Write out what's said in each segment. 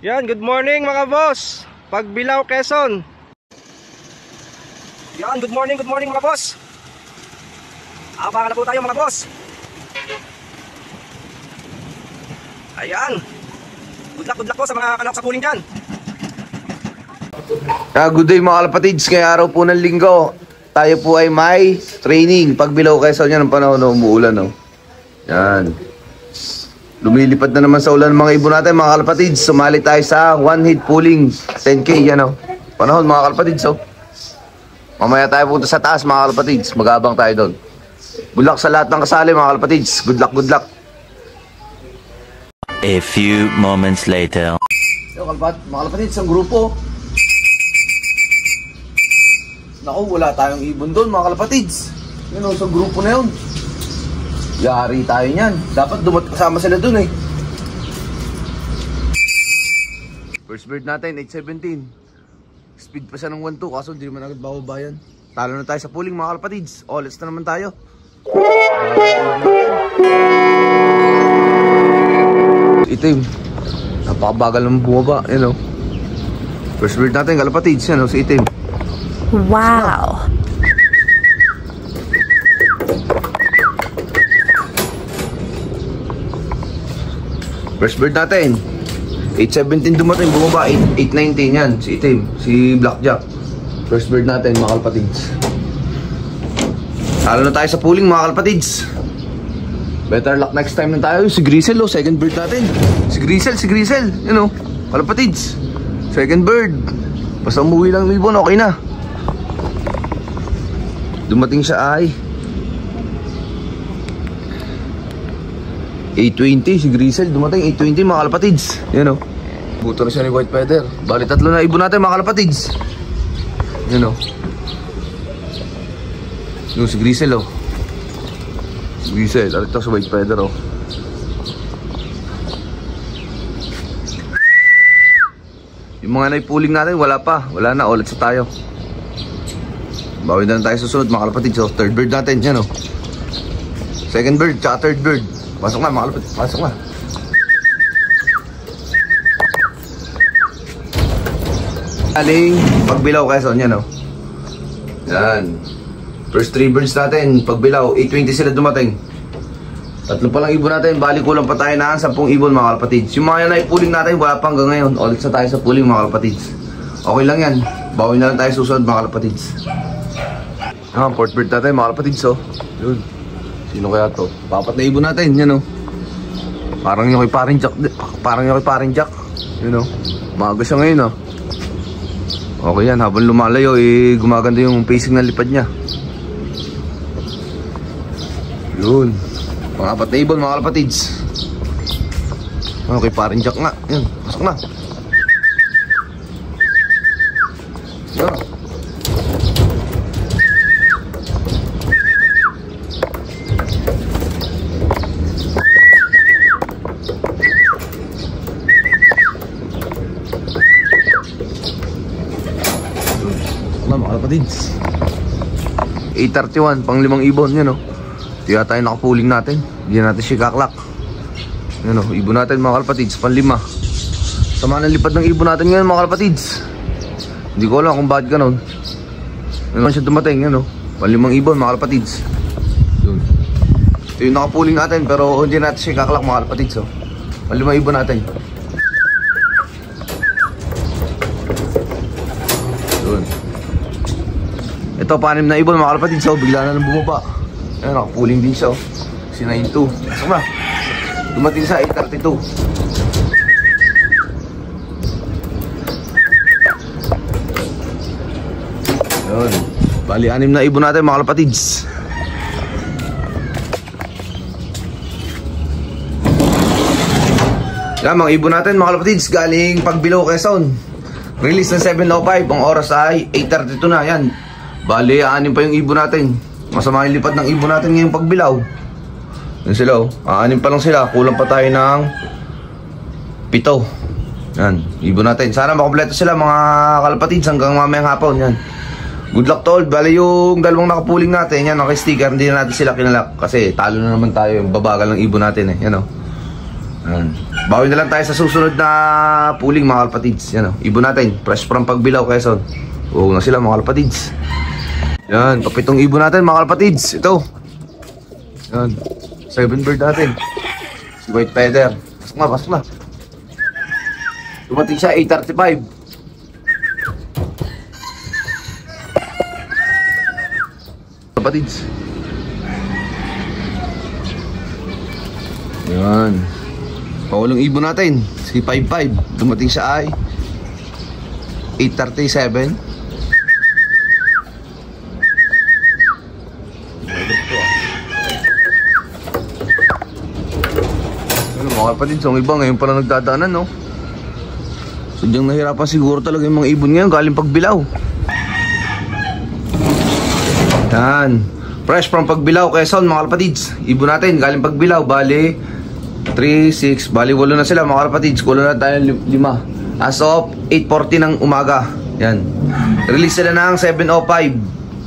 Yan, good morning mga boss. Pagbilao, Quezon. Yan, good morning mga boss. Abangan na po tayo mga boss. Ayan. Good luck po sa mga kalok sa puling dyan. Good day mga kalapatids. Ngayong araw po ng linggo, tayo po ay may training. Pagbilao, Quezon, yan ang panahon na umuulan. No? Yan. Lumilipad na naman sa ulan mga ibon natin mga kalapatids. Sumali tayo sa one hit pulling 10K. Yan o. Panahon mga kalapatids. Oh. Mamaya tayo punta sa taas mga kalapatids. Mag-aabang tayo doon. Good luck sa lahat ng kasali mga kalapatids. Good luck. A few moments later. Mga kalapatids, ang grupo. Naku, wala tayong ibon doon mga kalapatids. Yun o, sa grupo na yun. Yari tayo niyan. Dapat kasama sila dun eh. First bird natin, 817. Speed pa siya ng 1-2. Kaso hindi naman agad bababayan. Talo na tayo sa pulling mga kalapatids. Let's na naman tayo. Itim. Napakabagal ng bumaba. Yan o. First bird natin, kalapatids. Yan o, si Itim. Wow. First bird natin 817 dumating, bumaba 819 yan, si Itim, si Blackjack. First bird natin mga kalapatids. Talo na tayo sa pulling mga kalapatids. Better luck next time na tayo. Si Grisel second bird natin. Si Grisel, you know, kalapatids. Second bird. Basta umuwi lang ng ibon, okay na. Dumating siya ay 820, si Grisel dumating 820 mga kalapatids. Yan o. Buto na siya ni White Feather. Bali tatlo na ibon natin mga kalapatids. Yan o. Yung si Grisel o. Si Grisel, alito sa White Feather o. Yung mga naipuling natin wala pa. Wala na, ulit sa tayo. Bawi na lang tayo susunod mga kalapatids. So third bird natin, yan o. Second bird, tsaka third bird. Pasok na mga kalapatids, pasok na. Aling Pagbilao, Quezon, yan o. Yan. First 3 birds natin, Pagbilao, 820 sila dumating. Tatlo pa lang ibon natin, bali kulang pa tayo na 10 ibon mga kalapatids. Yung mga yan ay pulling natin, wala pa hanggang ngayon. Ulit sa tayo sa pulling mga kalapatids. Okay lang yan, bawi na lang tayo susunod mga kalapatids. Fourth bird natin mga kalapatids o. Yun. Sino kaya to? Papat na ibon natin, yan o. Parang yung kay paring Jack. Yun o. Maaga siya ngayon o. Okay yan, habang lumalayo gumaganda yung pacing ng lipad niya. Yun. Pangapat na ibon mga kalapatids. Okay, paring Jack nga. Yan, pasok na. Yan. Kalapatids 831 pang 5 ibon yan o. Ito yata yung nakapuling natin. Hindi natin siya kaklak. Yan o, ibon natin mga kalapatids pang 5. Sama ng lipad ng ibon natin ngayon mga kalapatids. Hindi ko alam kung bakit ganon. Yan siya dumating yan o, pang 5 ibon mga kalapatids. Ito yung nakapuling natin pero hindi natin siya kaklak mga kalapatids o. Pang 5 ibon natin. Ito, 6 na ibon mga kalapatids. So, bigla na lang bumaba. Ayan, nakapuling din siya. Si 92. Pasok na. Dumating sa 832. Ayan. Bali, 6 na ibon natin mga kalapatids. Yan, mga ibon natin mga kalapatids. Galing Pagbilao, Quezon. Release ng 7:05. Ang oras ay 8:32 na. Yan. Bali, 6 pa yung ibon natin. Masama yung lipad ng ibon natin ngayong Pagbilao. Yan sila o. 6 pa lang sila. Kulang pa tayo ng 7. Yan, ibon natin. Sana makompleto sila mga kalapatids hanggang mamayang hapon. Yan. Good luck to all. Bali yung dalawang nakapuling natin. Yan, naka-sticker. Hindi na natin sila kinalak. Kasi talo na naman tayo. Babagal ng ibon natin eh. Yan o. Yan. Bawi na lang tayo sa susunod na pooling mga kalapatids. Yan o, ibon natin. Fresh from Pagbilao, Quezon. Oo na sila mga kalapatids. Yan, papitong ibon natin mga kalapatids. Ito. Yan, 7 bird natin. Si White Feather. Pasok na. Dumating siya 8:35. Kalapatids. Yan. Pawalong ibon natin, si 5-5. Dumating siya ay 8:37. Ano mga kapatid, so ang iba ngayon pala nagdadaanan, no? Sadyang nahirapan siguro talaga yung mga ibon ngayon galing Pagbilao. Yan. Fresh from Pagbilao, Quezon mga kapatids. Ibon natin galing Pagbilao, bali 3, 6, bali 8 na sila mga kapatids. Kulo na tayo 5 as of 8:40 ng umaga. Yan. Release sila ng 7:05.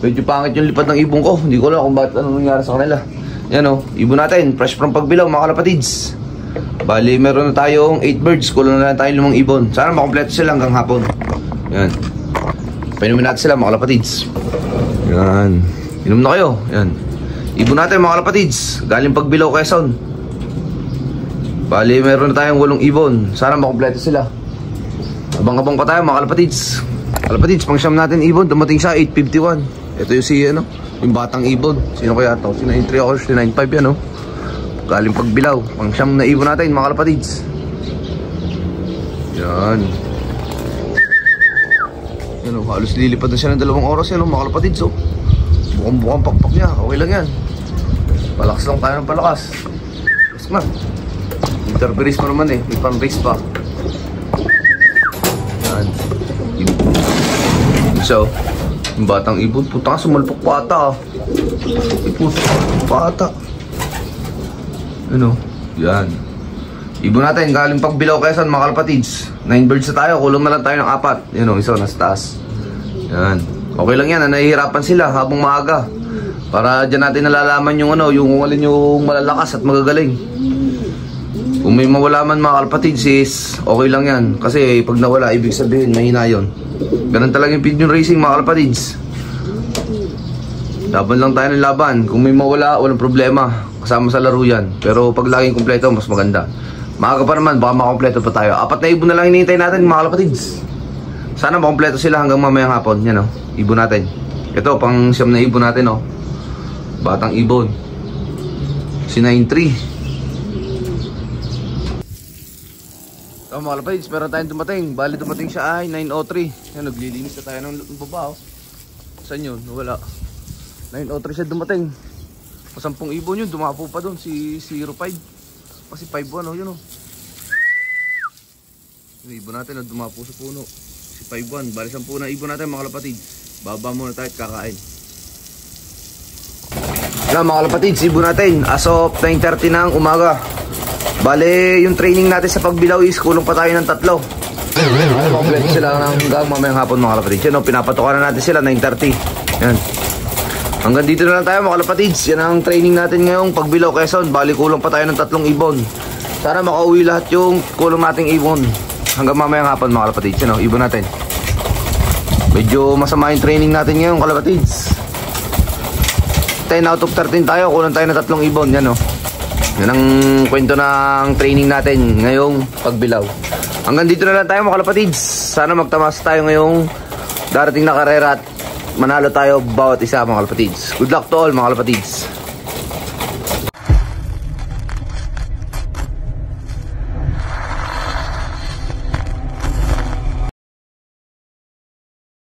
Medyo pangit yung lipad ng ibon ko. Hindi ko alam kung bakit anong nangyari sa kanila. Yan o, ibon natin fresh from Pagbilao mga kapatids. Bali meron na tayong 8 birds. Kulo na lang tayo 5 ibon. Sana makompleto sila hanggang hapon. Yan. Painumin natin sila mga kapatids. Yan. Inom na kayo. Yan. Ibon natin mga kapatids galing Pagbilao, Quezon. Bali meron na tayong 8 ibon. Sana makompleto sila. Abang-abang pa tayo mga kalapatids. Kalapatids, pang siyam natin ibon. Dumating siya 8:51. Ito yung si ano, yung batang ibon. Sino kaya ito? Si 93 ako, si 95 yan, no? Galing Pagbilao. Pang siyam na ibon natin mga kalapatids. Yan. Yan o, halos lilipad na siya ng 2 oras yan o mga kalapatids o. Bukang-bukang pakpak niya. Okay lang yan. Palakas lang tayo ng palakas. Mas na. Interference pa naman eh. May pang-race pa. Yan. So, yung batang ibon. Puta ka, sumalpok pa ata ah. Ipuso pa ata. Ano? Yan. Ibon natin galing Pagbilao, Quezon mga kalapatids. 9 birds na tayo. Kulong na lang tayo ng 4. Yan o, isa nasa taas. Yan. Okay lang yan. Nahihirapan sila habang maaga. Para dyan natin nalalaman yung ano, yung kung alin yung malalakas at magagaling. Kung may mawala man mga kalapatids is okay lang yan. Kasi pag nawala, ibig sabihin mahina yun. Ganun talaga yung pigeon racing mga kalapatids. Laban lang tayo ng laban. Kung may mawala, walang problema. Kasama sa laro yan. Pero pag laging kumpleto, mas maganda. Maaga pa naman, baka makompleto pa tayo. 4 na ibon na lang hinihintay natin mga kalapatids. Sana makompleto sila hanggang mamayang hapon. Yan o, ibon natin. Ito, pang siyam na ibon natin o. Batang ibon. Si 93. So mga kalapatids, meron tayong dumating. Bali dumating siya ay 9:03. Yan, naglilinis na tayo ng baba o. Saan yun? Wala. 9:03 siya dumating. Masampung ibon yun, dumapo pa doon si 05. Kasi 5-1 o, yun o. Yung ibon natin na dumapo sa puno. Si 5-1, bali 10 na ibon natin mga kalapatids. Baba muna tayo at kakain. Yan mga kalapatids, ibon natin as of 9:30 ng umaga. Bale, yung training natin sa Pagbilao is kulong pa tayo ng 3. Kompleto sila hanggang mamayang hapon mga kalapatids. Yan o, pinapatukan na natin sila 9:30. Yan. Hanggang dito na lang tayo mga kalapatids. Yan ang training natin ngayong Pagbilao, Quezon. Bali kulang pa tayo ng 3 ibon. Sana makauwi lahat yung kulong nating ibon hanggang mamayang hapon mga kalapatids. Yan o, ibon natin. Medyo masama yung training natin ngayong kalapatids. 10 out of 13 tayo. Kulang tayo ng 3 ibon. Yan o. Yan ang kwento ng training natin ngayong Pagbilao. Hanggang dito na lang tayo mga kalapatids. Sana magtamas tayo ngayong darating na karera at manalo tayo bawat isa mga kalapatids. Good luck to all mga kalapatids.